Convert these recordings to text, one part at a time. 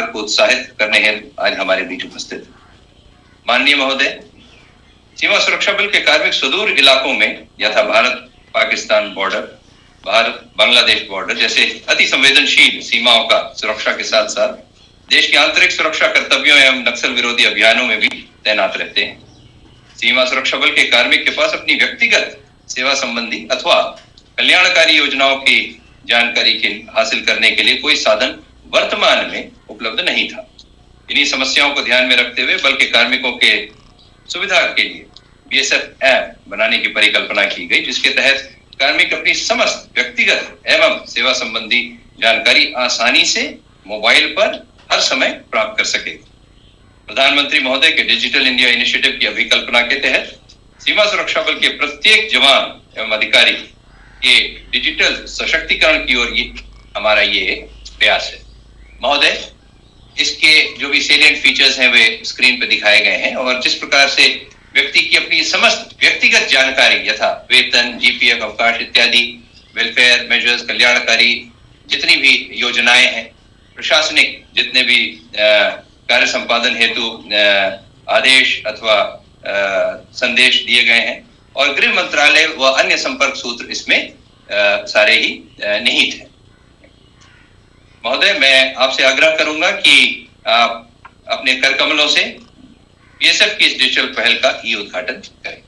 को उत्साहित करने हेतु आज हमारे बीच उपस्थित है। माननीय महोदय, सीमा सुरक्षा बल के कार्मिक सुदूर इलाकों में यथा भारत पाकिस्तान बॉर्डर, भारत बांग्लादेश बॉर्डर जैसे अति संवेदनशील सीमाओं का सुरक्षा के साथ साथ देश के आंतरिक सुरक्षा कर्तव्यों एवं नक्सल विरोधी अभियानों में भी तैनात रहते हैं। सीमा सुरक्षा बल के कार्मिक के पास अपनी व्यक्तिगत सेवा संबंधी अथवा कल्याणकारी योजनाओं की जानकारी के हासिल करने के लिए कोई साधन वर्तमान में उपलब्ध नहीं था। इन्हीं समस्याओं को ध्यान में रखते हुए बल के कार्मिकों के सुविधा के लिए बीएसएफ ऐप बनाने की परिकल्पना की गई, जिसके तहत कार्मिक अपनी समस्त व्यक्तिगत एवं सेवा संबंधी जानकारी आसानी से मोबाइल पर हर समय प्राप्त कर सके। प्रधानमंत्री महोदय के डिजिटल इंडिया इनिशिएटिव की अभिकल्पना के तहत सीमा सुरक्षा बल के प्रत्येक जवान एवं अधिकारी के डिजिटल सशक्तिकरण की ओर हमारा ये प्रयास है। महोदय, इसके जो भी सेलिएंट फीचर्स हैं वे स्क्रीन पर दिखाए गए हैं और जिस प्रकार से व्यक्ति की अपनी समस्त व्यक्तिगत जानकारी यथा वेतन, जीपीएफ, अवकाश इत्यादि, वेलफेयर मेजर्स, कल्याणकारी जितनी भी योजनाएं हैं, प्रशासनिक जितने भी कार्य संपादन हेतु आदेश अथवा संदेश दिए गए हैं और गृह मंत्रालय व अन्य संपर्क सूत्र इसमें सारे ही निहित हैं। महोदय, मैं आपसे आग्रह करूंगा कि आप अपने कर कमलों से बीएसएफ की इस डिजिटल पहल का ई उद्घाटन करें।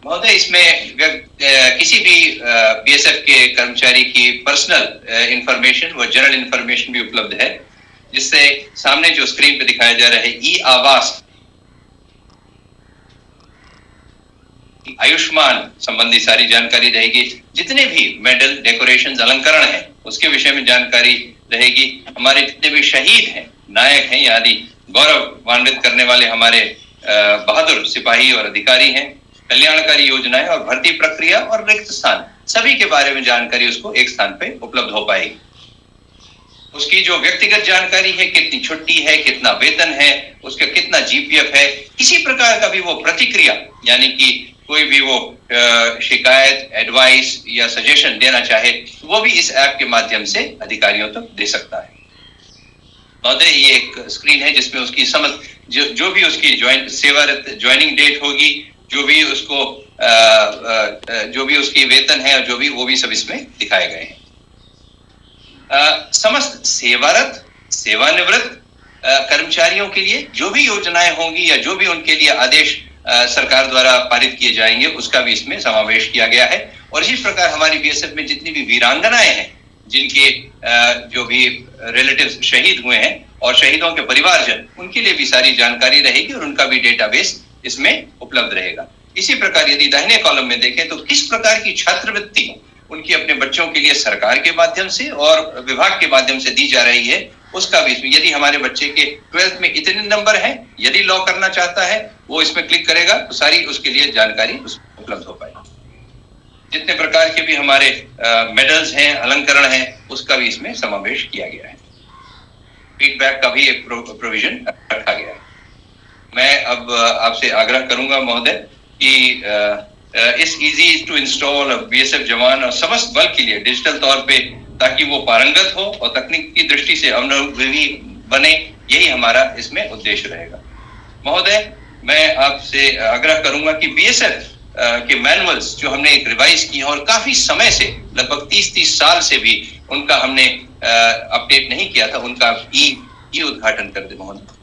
महोदय, इसमें किसी भी बीएसएफ के कर्मचारी की पर्सनल इंफॉर्मेशन व जनरल इंफॉर्मेशन भी उपलब्ध है, जिससे सामने जो स्क्रीन पे दिखाया जा रहा है ई आवास, आयुष्मान संबंधी सारी जानकारी रहेगी। जितने भी मेडल, डेकोरेशन, अलंकरण हैं उसके विषय में जानकारी रहेगी। हमारे जितने भी शहीद हैं, नायक हैं, आदि गौरवान्वित करने वाले हमारे बहादुर सिपाही और अधिकारी हैं, कल्याणकारी योजनाएं और भर्ती प्रक्रिया और रिक्त स्थान, सभी के बारे में जानकारी उसको एक स्थान पे उपलब्ध हो पाएगी। उसकी जो व्यक्तिगत जानकारी है, कितनी छुट्टी है, कितना वेतन है, उसका कितना जीपीएफ है, किसी प्रकार का भी वो प्रतिक्रिया यानी कि कोई भी वो शिकायत, एडवाइस या सजेशन देना चाहे वो भी इस ऐप के माध्यम से अधिकारियों तक दे सकता है। महोदय, ये एक स्क्रीन है जिसमें उसकी समझ जो भी उसकी सेवारत ज्वाइनिंग डेट होगी, जो भी उसको जो भी उसकी वेतन है और जो भी वो भी सब इसमें दिखाए गए हैं। समस्त सेवारत, सेवानिवृत्त कर्मचारियों के लिए जो भी योजनाएं होंगी या जो भी उनके लिए आदेश सरकार द्वारा पारित किए जाएंगे उसका भी इसमें समावेश किया गया है। और इसी प्रकार हमारी बीएसएफ में जितनी भी वीरांगनाएं हैं, जिनके जो भी रिलेटिव्स शहीद हुए हैं और शहीदों के परिवारजन, उनके लिए भी सारी जानकारी रहेगी और उनका भी डेटाबेस इसमें उपलब्ध रहेगा। इसी प्रकार यदि दाहिने कॉलम में देखें तो किस प्रकार की छात्रवृत्ति उनकी अपने बच्चों के लिए सरकार के माध्यम से और विभाग के माध्यम से दी जा रही है उसका भी इसमें, यदि हमारे बच्चे के 12th में इतने नंबर हैं, यदि लॉ करना चाहता है वो इसमें क्लिक करेगा तो सारी उसके लिए जानकारी उपलब्ध हो पाएगी। जितने प्रकार के भी हमारे मेडल्स हैं, अलंकरण हैं, उसका भी इसमें समावेश किया गया है। फीडबैक का भी एक प्रोविजन रखा गया है। मैं अब आपसे आग्रह करूंगा महोदय कि इस इजी टू इंस्टॉल बीएसएफ जवान और समस्त बल के लिए डिजिटल तौर पे, ताकि वो पारंगत हो और तकनीक की दृष्टि से अनुभवी बने, यही हमारा इसमें उद्देश्य रहेगा। महोदय, मैं आपसे आग्रह करूंगा कि बीएसएफ के मैनुअल्स जो हमने एक रिवाइज की हैं और काफी समय से, लगभग 30 साल से भी उनका हमने अपडेट नहीं किया था, उनका ई उद्घाटन कर दे महोदय।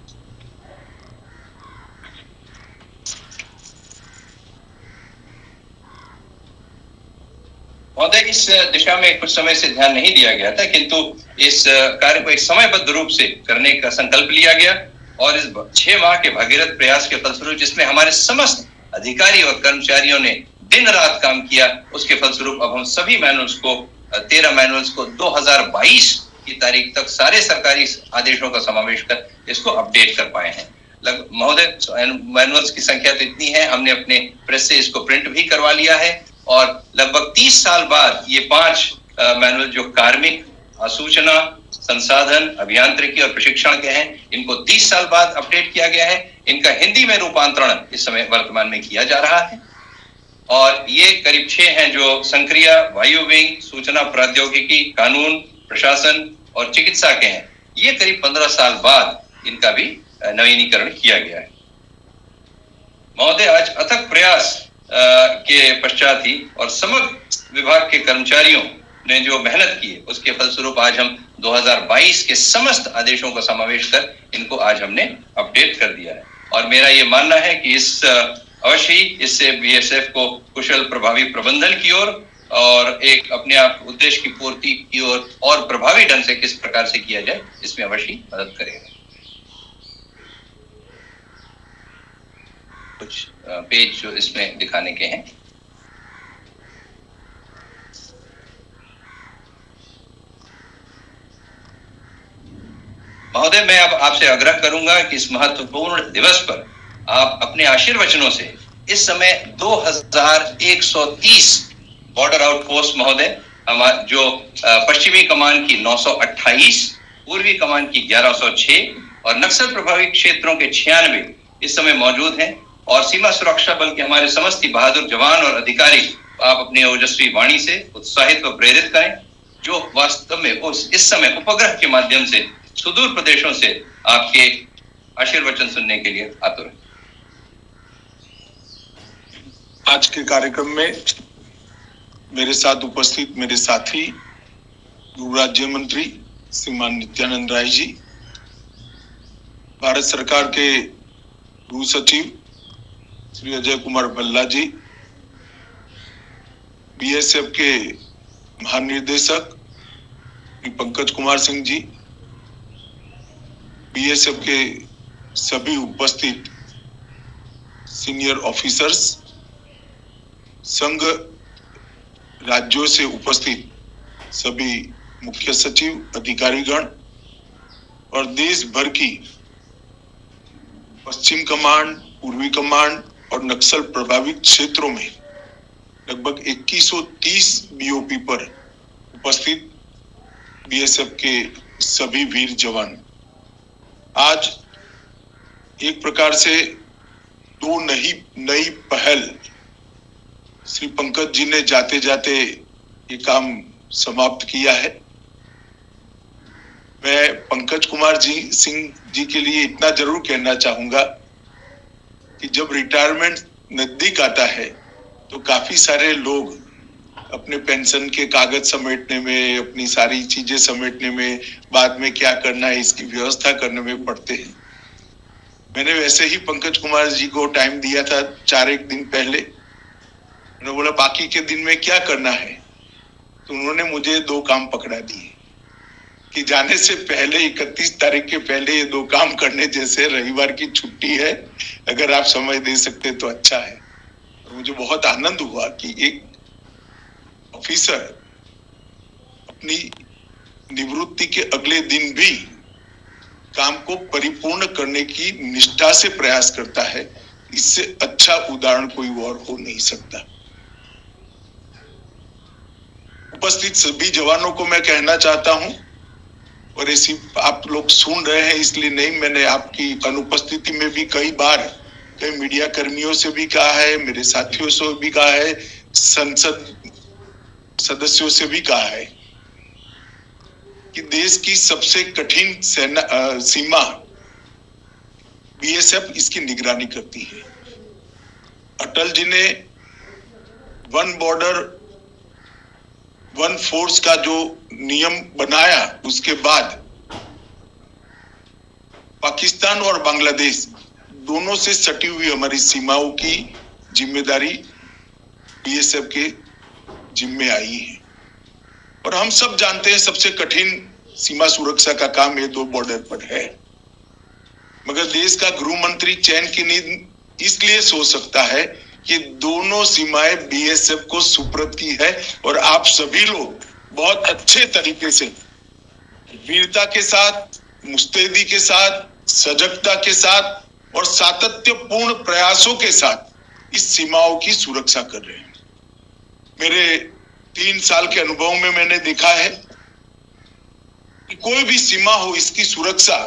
महोदय, इस दिशा में कुछ समय से ध्यान नहीं दिया गया था, किंतु इस कार्य को एक समयबद्ध रूप से करने का संकल्प लिया गया और इस 6 माह के भगीरथ प्रयास के फलस्वरूप, जिसमें हमारे समस्त अधिकारी और कर्मचारियों ने दिन रात काम किया, उसके फलस्वरूप अब हम सभी मैनुअल्स को 13 मैनुअल्स को 2022 की तारीख तक सारे सरकारी आदेशों का समावेश कर इसको अपडेट कर पाए हैं। महोदय, मैनुअल्स की संख्या तो इतनी है, हमने अपने प्रेस से इसको प्रिंट भी करवा लिया है और लगभग 30 साल बाद ये 5 मैनुअल जो कार्मिक सूचना, संसाधन, अभियांत्रिकी और प्रशिक्षण के हैं। इनको 30 साल बाद अपडेट किया गया है। इनका हिंदी में रूपांतरण इस समय वर्तमान में किया जा रहा है। और ये करीब 6 हैं जो संक्रिया, वायु विंग, सूचना प्रौद्योगिकी, कानून, प्रशासन और चिकित्सा के हैं। ये करीब 15 साल बाद इनका भी नवीनीकरण किया गया है। महोदय, आज अथक प्रयास के पश्चात ही और समग्र विभाग के कर्मचारियों ने जो मेहनत की है, उसके फलस्वरूप आज हम 2022 के समस्त आदेशों का समावेश कर इनको आज हमने अपडेट कर दिया है। और मेरा ये मानना है कि इस अवश्य ही इससे बीएसएफ को कुशल प्रभावी प्रबंधन की ओर और एक अपने आप उद्देश्य की पूर्ति की ओर और प्रभावी ढंग से किस प्रकार से किया जाए, इसमें अवश्य मदद करेगा। कुछ पेज जो इसमें दिखाने के हैं। महोदय, मैं अब आपसे आग्रह करूंगा कि इस महत्वपूर्ण दिवस पर आप अपने आशीर्वचनों से इस समय 2130 बॉर्डर आउटपोस्ट महोदय, हमारे जो पश्चिमी कमान की 928, पूर्वी कमान की 1106 और नक्सल प्रभावित क्षेत्रों के 96 इस समय मौजूद हैं। और सीमा सुरक्षा बल के हमारे समस्त ही बहादुर जवान और अधिकारी आप अपनी ओजस्वी वाणी से उत्साहित व प्रेरित करें, जो वास्तव में इस समय उपग्रह के माध्यम से सुदूर प्रदेशों से आपके आशीर्वचन सुनने के लिए आतुर हैं। आज के कार्यक्रम में मेरे साथ उपस्थित मेरे साथी गृह राज्य मंत्री श्रीमान नित्यानंद राय जी, भारत सरकार के गृह सचिव श्री अजय कुमार भल्ला जी, बीएसएफ के महानिर्देशक श्री पंकज कुमार सिंह जी, बीएसएफ के सभी उपस्थित सीनियर ऑफिसर्स, संघ राज्यों से उपस्थित सभी मुख्य सचिव, अधिकारीगण और देश भर की पश्चिम कमांड, पूर्वी कमांड और नक्सल प्रभावित क्षेत्रों में लगभग 2130 बीओपी पर उपस्थित बीएसएफ के सभी वीर जवान, आज एक प्रकार से दो नई पहल श्री पंकज जी ने जाते जाते ये काम समाप्त किया है। मैं पंकज कुमार सिंह जी के लिए इतना जरूर कहना चाहूंगा कि जब रिटायरमेंट नजदीक आता है तो काफी सारे लोग अपने पेंशन के कागज समेटने में, अपनी सारी चीजें समेटने में, बाद में क्या करना है इसकी व्यवस्था करने में पड़ते हैं। मैंने वैसे ही पंकज कुमार जी को टाइम दिया था 4-1 दिन पहले। मैंने बोला बाकी के दिन में क्या करना है, तो उन्होंने मुझे 2 काम पकड़ा दिए कि जाने से पहले 31 तारीख के पहले ये 2 काम करने जैसे, रविवार की छुट्टी है, अगर आप समय दे सकते तो अच्छा है। और मुझे बहुत आनंद हुआ कि एक ऑफिसर अपनी निवृत्ति के अगले दिन भी काम को परिपूर्ण करने की निष्ठा से प्रयास करता है। इससे अच्छा उदाहरण कोई और हो नहीं सकता। उपस्थित सभी जवानों को मैं कहना चाहता हूं, और ऐसी आप लोग सुन रहे हैं इसलिए नहीं, मैंने आपकी अनुपस्थिति में भी कई बार कई मीडिया कर्मियों से भी कहा है, मेरे साथियों से भी कहा है, संसद सदस्यों से भी कहा है कि देश की सबसे कठिन सीमा बीएसएफ इसकी निगरानी करती है। अटल जी ने वन बॉर्डर वन फोर्स का जो नियम बनाया, उसके बाद पाकिस्तान और बांग्लादेश दोनों से सटी हुई हमारी सीमाओं की जिम्मेदारी बीएसएफ के जिम्मे आई है। और हम सब जानते हैं सबसे कठिन सीमा सुरक्षा का काम ये 2 बॉर्डर पर है। मगर देश का गृह मंत्री चैन की नींद इसलिए सो सकता है कि दोनों सीमाएं बीएसएफ को सुपुर्द की है, और आप सभी लोग बहुत अच्छे तरीके से वीरता के साथ, मुस्तैदी के साथ, सजगता के साथ और सातत्यपूर्ण प्रयासों के साथ इस सीमाओं की सुरक्षा कर रहे हैं। मेरे 3 साल के अनुभव में मैंने देखा है कोई भी सीमा हो, इसकी सुरक्षा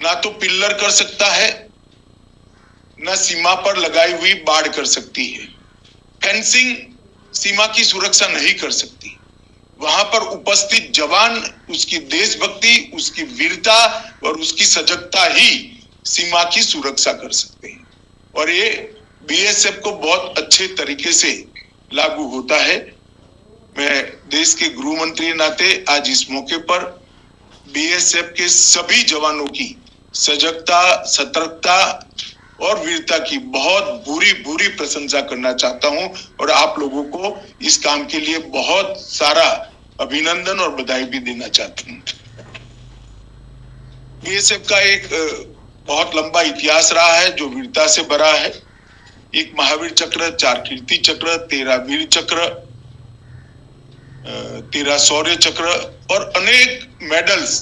ना तो पिल्लर कर सकता है, ना सीमा पर लगाई हुई बाड़ कर सकती है। फेंसिंग सीमा की सुरक्षा नहीं कर सकती। वहां पर उपस्थित जवान, उसकी देशभक्ति, उसकी वीरता और उसकी सजगता ही सीमा की सुरक्षा कर सकते हैं। और ये बीएसएफ को बहुत अच्छे तरीके से लागू होता है। मैं देश के गृह मंत्री नाते आज इस मौके पर बीएसएफ के सभी जवानों की सजगता, सतर्कता और वीरता की बहुत बुरी प्रशंसा करना चाहता हूं और आप लोगों को इस काम के लिए बहुत सारा अभिनंदन और बधाई भी देना चाहता हूं। बीएसएफ का एक बहुत लंबा इतिहास रहा है जो वीरता से भरा है। एक महावीर चक्र, 4 कीर्ति चक्र, 13 वीर चक्र, 13 शौर्य चक्र और अनेक मेडल्स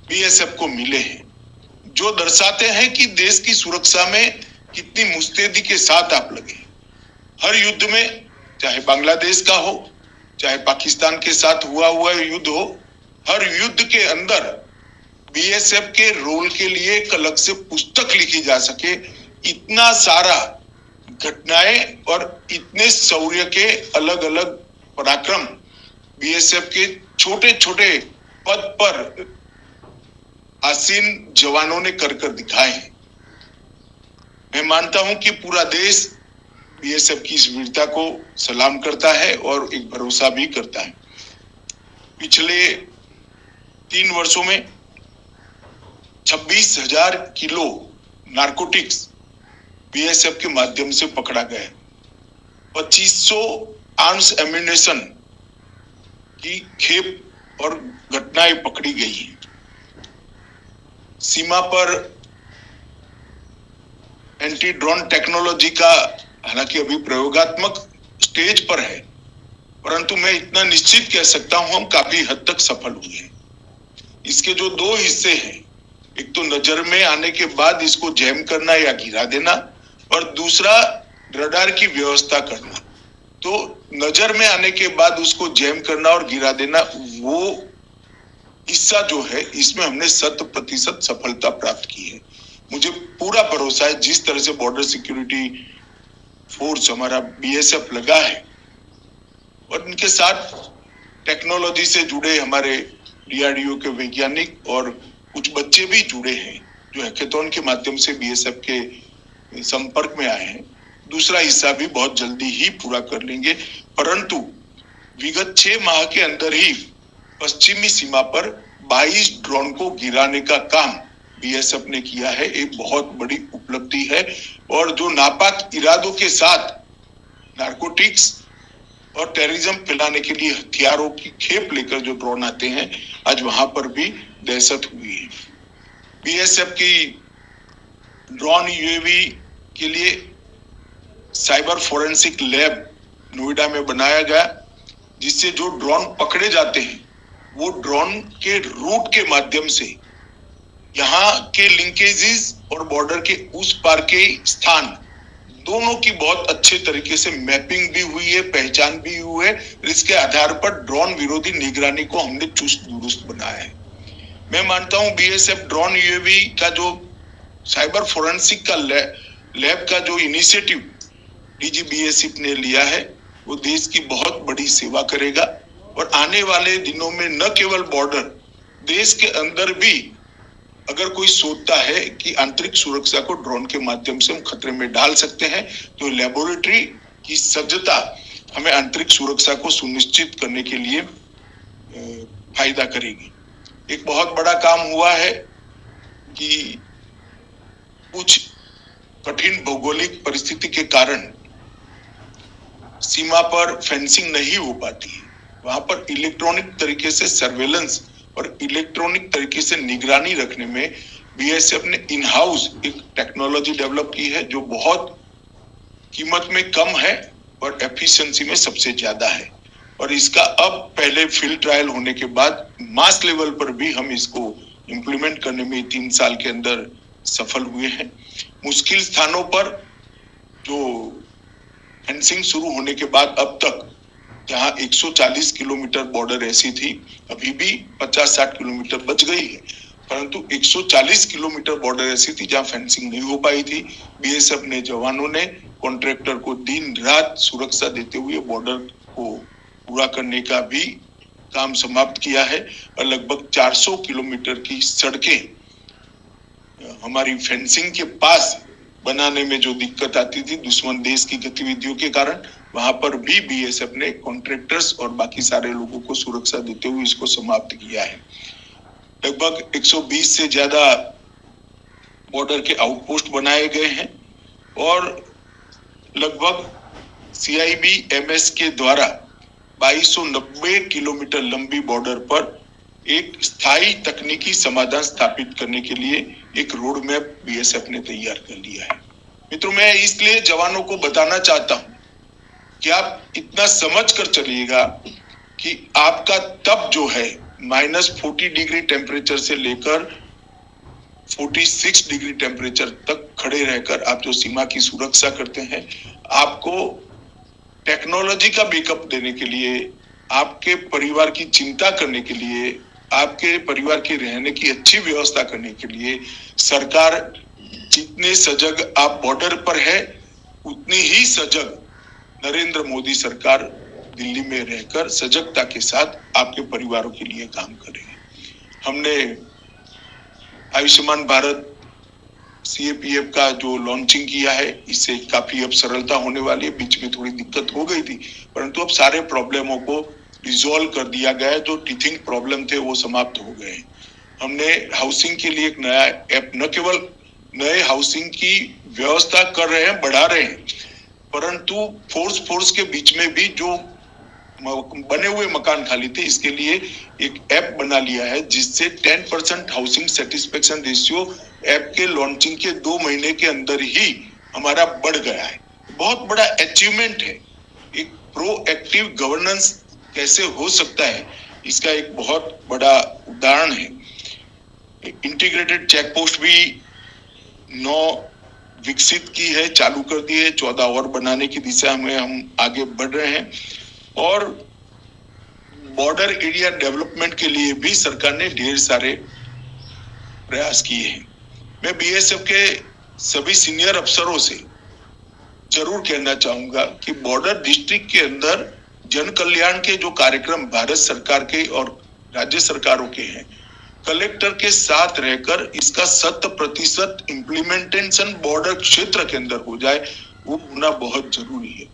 बीएसएफ को मिले हैं, जो दर्शाते हैं कि देश की सुरक्षा में कितनी मुस्तैदी के साथ आप लगे। हर युद्ध में, चाहे बांग्लादेश का हो, चाहे पाकिस्तान के साथ हुआ युद्ध हो, हर युद्ध के अंदर बीएसएफ के रोल के लिए एक अलग से पुस्तक लिखी जा सके, इतना सारा घटनाएं और इतने शौर्य के अलग अलग पराक्रम बीएसएफ के छोटे छोटे पद पर आसीन जवानों ने कर दिखाए हैं। मैं मानता हूं कि पूरा देश बीएसएफ की इस वीरता को सलाम करता है और एक भरोसा भी करता है। पिछले 3 वर्षों में 26,000 किलो नारकोटिक्स बीएसएफ के माध्यम से पकड़ा गया। 2500 आर्म्स एम्यूनेशन की खेप और घटनाएं पकड़ी गई हैं। सीमा पर एंटी ड्रोन टेक्नोलॉजी का हालांकि अभी प्रयोगात्मक स्टेज पर है, परंतु मैं इतना निश्चित कह सकता हूं हम काफी हद तक सफल हुए हैं। इसके जो 2 हिस्से हैं, एक तो नजर में आने के बाद इसको जैम करना या गिरा देना, और दूसरा रडार की व्यवस्था करना। तो नजर में आने के बाद उसको जैम करना और गिरा देना, वो हिस्सा जो है इसमें हमने 100% सफलता प्राप्त की है। मुझे पूरा भरोसा है जिस तरह से बॉर्डर सिक्योरिटी फोर्स हमारा बीएसएफ लगा है और इनके साथ टेक्नोलॉजी से जुड़े हमारे डीआरडीओ के वैज्ञानिक और कुछ बच्चे भी जुड़े हैं जो हैकेथॉन के माध्यम से बीएसएफ के संपर्क में आए हैं। दूसरा हिस्सा भी बहुत जल्दी ही पूरा कर लेंगे, परंतु विगत 6 माह के अंदर ही पश्चिमी सीमा पर 22 ड्रोन को गिराने का काम बीएसएफ ने किया है। एक बहुत बड़ी उपलब्धि है। और जो नापाक इरादों के साथ नारकोटिक्स और टेररिज्म फैलाने के लिए हथियारों की खेप लेकर जो ड्रोन आते हैं, आज वहां पर भी दहशत हुई है। बीएसएफ की ड्रोन यूएवी के लिए साइबर फोरेंसिक लैब नोएडा में बनाया गया, जिससे जो ड्रोन पकड़े जाते हैं वो ड्रोन के रूट के माध्यम से यहाँ के लिंकेजेस और बॉर्डर के उस पार के स्थान दोनों की बहुत अच्छे तरीके से मैपिंग भी हुई है, पहचान भी हुई है। इसके आधार पर ड्रोन विरोधी निगरानी को हमने चुस्त दुरुस्त बनाया है। मैं मानता हूं बीएसएफ ड्रोन यूएवी का जो साइबर फोरेंसिक का लैब का जो इनिशिएटिव डीजीबीएसएफ ने लिया है, वो देश की बहुत बड़ी सेवा करेगा। और आने वाले दिनों में न केवल बॉर्डर, देश के अंदर भी अगर कोई सोचता है कि आंतरिक सुरक्षा को ड्रोन के माध्यम से हम खतरे में डाल सकते हैं, तो लेबोरेटरी की सज्जता हमें आंतरिक सुरक्षा को सुनिश्चित करने के लिए फायदा करेगी। एक बहुत बड़ा काम हुआ है कि कुछ कठिन भौगोलिक परिस्थिति के कारण सीमा पर फेंसिंग नहीं हो पाती है। वहां पर इलेक्ट्रॉनिक तरीके से सर्वेलेंस और इलेक्ट्रॉनिक तरीके से निगरानी रखने में बीएसएफ ने इन हाउस एक टेक्नोलॉजी डेवलप की है, जो बहुत कीमत में कम है और एफिशिएंसी में सबसे ज्यादा है। और इसका अब पहले फील्ड ट्रायल होने के बाद मास लेवल पर भी हम इसको इम्प्लीमेंट करने में 3 साल के अंदर सफल हुए हैं। मुश्किल स्थानों पर जो फेंसिंग शुरू होने के बाद अब तक जहां 140 किलोमीटर बॉर्डर ऐसी थी, अभी भी 50-60 किलोमीटर बच गई है, परंतु 140 किलोमीटर बॉर्डर ऐसी थी जहां फेंसिंग नहीं हो पाई थी। बीएसएफ ने, जवानों ने कॉन्ट्रैक्टर को दिन रात सुरक्षा देते हुए बॉर्डर को पूरा करने का भी काम समाप्त किया है और लगभग 400 किलोमीटर की सड़कें हमारी फेंसिंग के पास बनाने में जो दिक्कत आती थी दुश्मन देश की गतिविधियों के कारण, वहां पर भी बीएसएफ ने कॉन्ट्रैक्टर्स और बाकी सारे लोगों को सुरक्षा देते हुए इसको समाप्त किया है। लगभग 120 से ज्यादा बॉर्डर के आउटपोस्ट बनाए गए हैं और लगभग सीआईबी एमएस के द्वारा 2290 किलोमीटर लंबी बॉर्डर पर एक स्थायी तकनीकी समाधान स्थापित करने के लिए एक रोड मैप बीएसएफ ने तैयार कर लिया है। मित्रों, मैं इसलिए जवानों को बताना चाहता हूं कि आप इतना समझ कर चलिएगा कि आपका तप जो है -40 डिग्री टेम्परेचर से लेकर 46 डिग्री टेम्परेचर तक खड़े रहकर आप जो सीमा की सुरक्षा करते हैं, आपको टेक्नोलॉजी का बैकअप देने के लिए, आपके परिवार की चिंता करने के लिए, आपके परिवार के रहने की अच्छी व्यवस्था करने के लिए सरकार जितने सजग आप बॉर्डर पर है, उतनी ही सजग नरेंद्र मोदी सरकार दिल्ली में रहकर सजगता के साथ आपके परिवारों के लिए काम करेगी। हमने आयुष्मान भारत सीएपीएफ का जो लॉन्चिंग किया है, इससे काफी अब सरलता होने वाली है। बीच में थोड़ी दिक्कत हो गई थी, परंतु अब सारे प्रॉब्लमों को रिजॉल्व कर दिया गया है। जो टीथिंग प्रॉब्लम थे वो समाप्त हो गए। हमने हाउसिंग के लिए एक नया ऐप, न केवल नए हाउसिंग की व्यवस्था कर रहे हैं, बढ़ा रहे हैं, परंतु फोर्स के बीच में भी जो बने हुए मकान खाली थे, इसके लिए एक ऐप बना लिया है जिससे 10% हाउसिंग सेटिस्फेक्शन रेशियो ऐप के लॉन्चिंग के 2 महीने के अंदर ही हमारा बढ़ गया है। बहुत बड़ा अचीवमेंट है। एक प्रोएक्टिव गवर्नेंस कैसे हो सकता है, इसका एक बहुत बड़ा उदाहरण है। इंटीग्रेटेड चेक पोस्ट भी 9 विकसित की है, चालू कर दी है। 14 और बनाने की दिशा में हम आगे बढ़ रहे हैं और बॉर्डर एरिया डेवलपमेंट के लिए भी सरकार ने ढेर सारे प्रयास किए हैं। मैं बीएसएफ के सभी सीनियर अफसरों से जरूर कहना चाहूंगा कि बॉर्डर डिस्ट्रिक्ट के अंदर जन कल्याण के जो कार्यक्रम भारत सरकार के और राज्य सरकारों के हैं, कलेक्टर के साथ रहकर इसका 100% इम्प्लीमेंटेशन बॉर्डर क्षेत्र के अंदर हो जाए, वो होना बहुत जरूरी है।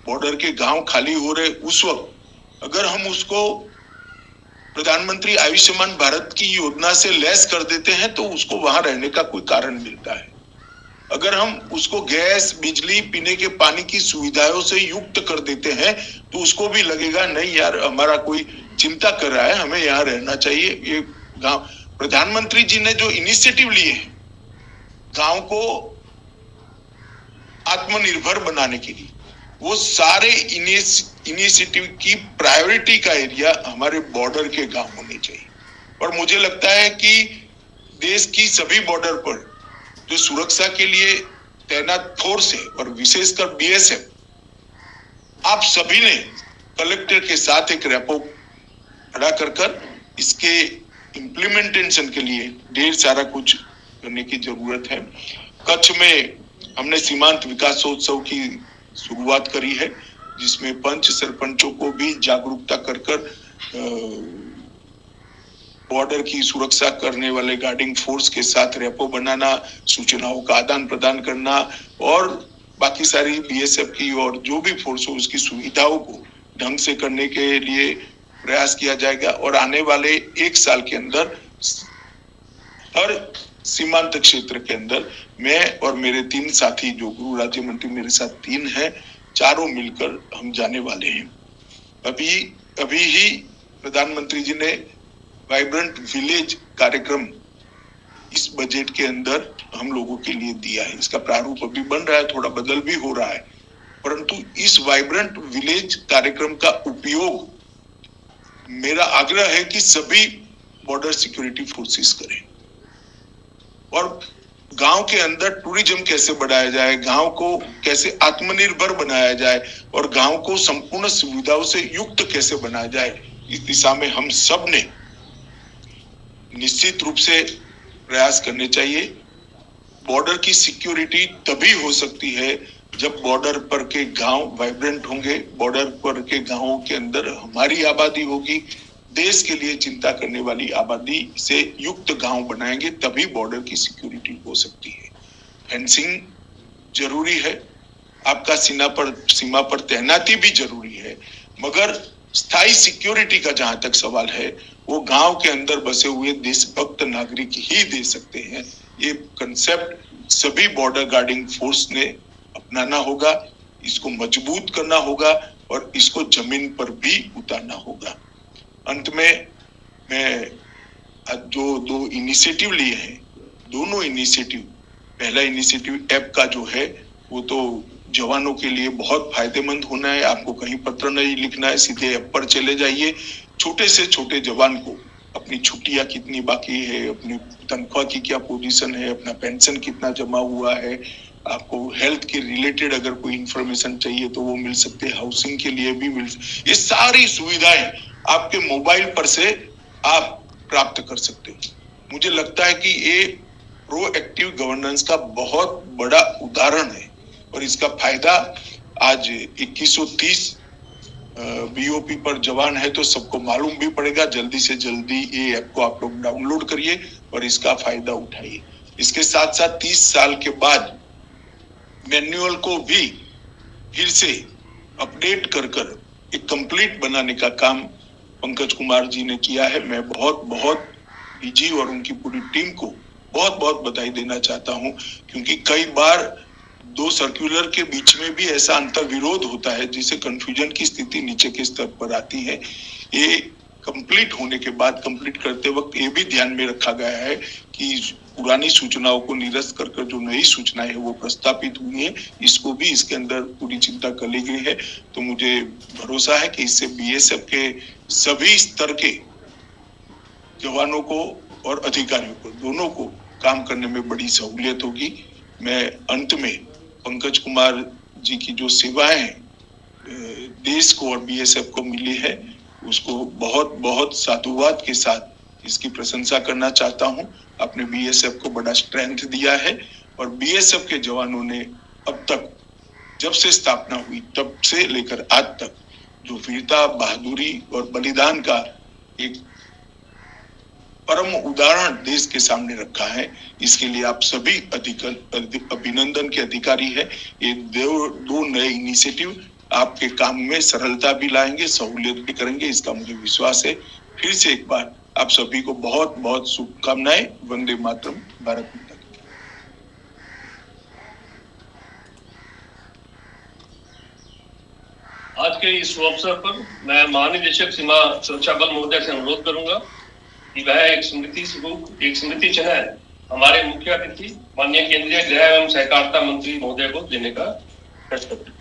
बॉर्डर के गांव खाली हो रहे उस वक्त अगर हम उसको प्रधानमंत्री आयुष्मान भारत की योजना से लैस कर देते हैं तो उसको वहां रहने का कोई कारण मिलता है। अगर हम उसको गैस, बिजली, पीने के पानी की सुविधाओं से युक्त कर देते हैं तो उसको भी लगेगा नहीं यार, हमारा कोई चिंता कर रहा है, हमें यहाँ रहना चाहिए। ये गांव, प्रधानमंत्री जी ने जो इनिशिएटिव लिए हैं गांव को आत्मनिर्भर बनाने के लिए, वो सारे इनिशिएटिव की प्रायोरिटी का एरिया हमारे बॉर्डर के गांव होने चाहिए। और मुझे लगता है कि देश की सभी बॉर्डर पर जो सुरक्षा के लिए तैनात फोर्स है और विशेषकर बीएसएफ, आप सभी ने कलेक्टर के साथ एक रैपो खड़ा कर इसके इम्प्लीमेंटेशन के लिए ढेर सारा कुछ करने की जरूरत है। कच्छ में हमने सीमांत विकासोत्सव की शुरुआत करी है, जिसमें पंच सरपंचों को भी जागरूकता कर बॉर्डर की सुरक्षा करने वाले गार्डिंग फोर्स के साथ रैपो बनाना, सूचनाओं का आदान प्रदान करना और बाकी सारी बीएसएफ की और जो भी फोर्स हो उसकी सुविधाओं को ढंग से करने के लिए प्रयास किया जाएगा। और आने वाले 1 साल के अंदर हर सीमांत क्षेत्र के अंदर मैं और मेरे 3 साथी, जो गृह राज्य मंत्री मेरे साथ 3 हैं, चारों मिलकर हम जाने वाले हैं। अभी ही प्रधानमंत्री जी ने वाइब्रेंट विलेज कार्यक्रम इस बजट के अंदर हम लोगों के लिए दिया है। इसका प्रारूप अभी बन रहा है, थोड़ा बदल भी हो रहा है, परंतु इस वाइब्रेंट विलेज कार्यक्रम का उपयोग मेरा आग्रह है कि सभी बॉर्डर सिक्योरिटी फोर्सेस करें। और गांव के अंदर टूरिज्म कैसे बढ़ाया जाए, गांव को कैसे आत्मनिर्भर बनाया जाए और गांव को संपूर्ण सुविधाओं से युक्त कैसे बनाया जाए, इस दिशा में हम सब ने निश्चित रूप से प्रयास करने चाहिए। बॉर्डर की सिक्योरिटी तभी हो सकती है जब बॉर्डर पर के गांव वाइब्रेंट होंगे, बॉर्डर पर के गांवों के अंदर हमारी आबादी होगी, देश के लिए चिंता करने वाली आबादी से युक्त गांव बनाएंगे, तभी बॉर्डर की सिक्योरिटी हो सकती है। फेंसिंग जरूरी है, आपका सीमा पर तैनाती भी जरूरी है, मगर स्थायी सिक्योरिटी का जहां तक सवाल है वो गांव के अंदर बसे हुए देशभक्त नागरिक ही दे सकते हैं। ये कंसेप्ट सभी बॉर्डर गार्डिंग फोर्स ने अपनाना होगा, इसको मजबूत करना होगा और इसको जमीन पर भी उतारना होगा। अंत में मैं जो दो इनिशिएटिव लिए हैं, दोनों इनिशिएटिव, पहला इनिशिएटिव ऐप का जो है वो तो जवानों के लिए बहुत फायदेमंद होना है। आपको कहीं पत्र नहीं लिखना है, सीधे ऐप पर चले जाइए। छोटे से छोटे जवान को अपनी छुट्टियां कितनी बाकी है, अपनी तनख्वाह की क्या पोजीशन है, अपना पेंशन कितना जमा हुआ है, आपको हेल्थ के रिलेटेड अगर कोई इंफॉर्मेशन चाहिए तो वो मिल सकते हैं, हाउसिंग के लिए भी ये सारी सुविधाएं आपके मोबाइल पर से आप प्राप्त कर सकते हो। मुझे लगता है कि ये प्रोएक्टिव गवर्नेंस का बहुत बड़ा उदाहरण है और इसका फायदा आज 2130 बीओपी पर जवान है तो सबको मालूम भी पड़ेगा। जल्दी से जल्दी ये ऐप को आप लोग डाउनलोड करिए और इसका फायदा उठाइए। इसके साथ साथ 30 साल के बाद मैनुअल को भी फिर से अपडेट कर एक कंप्लीट बनाने का काम पंकज कुमार जी ने किया है। मैं बहुत डीजी और उनकी पूरी टीम को बहुत बधाई देना चाहता हूं, क्योंकि कई बार दो सर्कुलर के बीच में भी ऐसा अंतर विरोध होता है जिससे कंफ्यूजन की स्थिति नीचे के स्तर पर आती है। ये कंप्लीट होने के बाद, कंप्लीट करते वक्त ये भी ध्यान में रखा गया है कि पुरानी सूचनाओं को निरस्त कर जो नई सूचनाएं है वो प्रस्तापित हुई है, इसको भी इसके अंदर पूरी चिंता कर ली गई है। तो मुझे भरोसा है कि इससे बीएसएफ के सभी स्तर के जवानों को और अधिकारियों को, दोनों को काम करने में बड़ी सहूलियत होगी। मैं अंत में पंकज कुमार जी की जो सेवाएं देश को और बीएसएफ को मिली है उसको बहुत साधुवाद के साथ इसकी प्रशंसा करना चाहता हूं। अपने बीएसएफ को बड़ा स्ट्रेंथ दिया है और बीएसएफ के जवानों ने अब तक, जब से स्थापना हुई तब से लेकर आज तक, जो वीरता, बहादुरी और बलिदान का एक परम उदाहरण देश के सामने रखा है, इसके लिए आप सभी अभिनंदन के अधिकारी है। ये दो नए इनिशिएटिव आपके काम में सरलता भी लाएंगे, सहूलियत भी करेंगे, इसका मुझे विश्वास है। फिर से एक बार आप सभी को बहुत शुभकामनाएं। वंदे मातरम। भारत माता की। आज के इस अवसर पर मैं महानिदेशक सीमा सुरक्षा बल महोदय से अनुरोध करूंगा कि वह एक स्मृति चिन्ह हमारे मुख्य अतिथि माननीय केंद्रीय गृह एवं सहकारिता मंत्री महोदय को देने का प्रयास करें।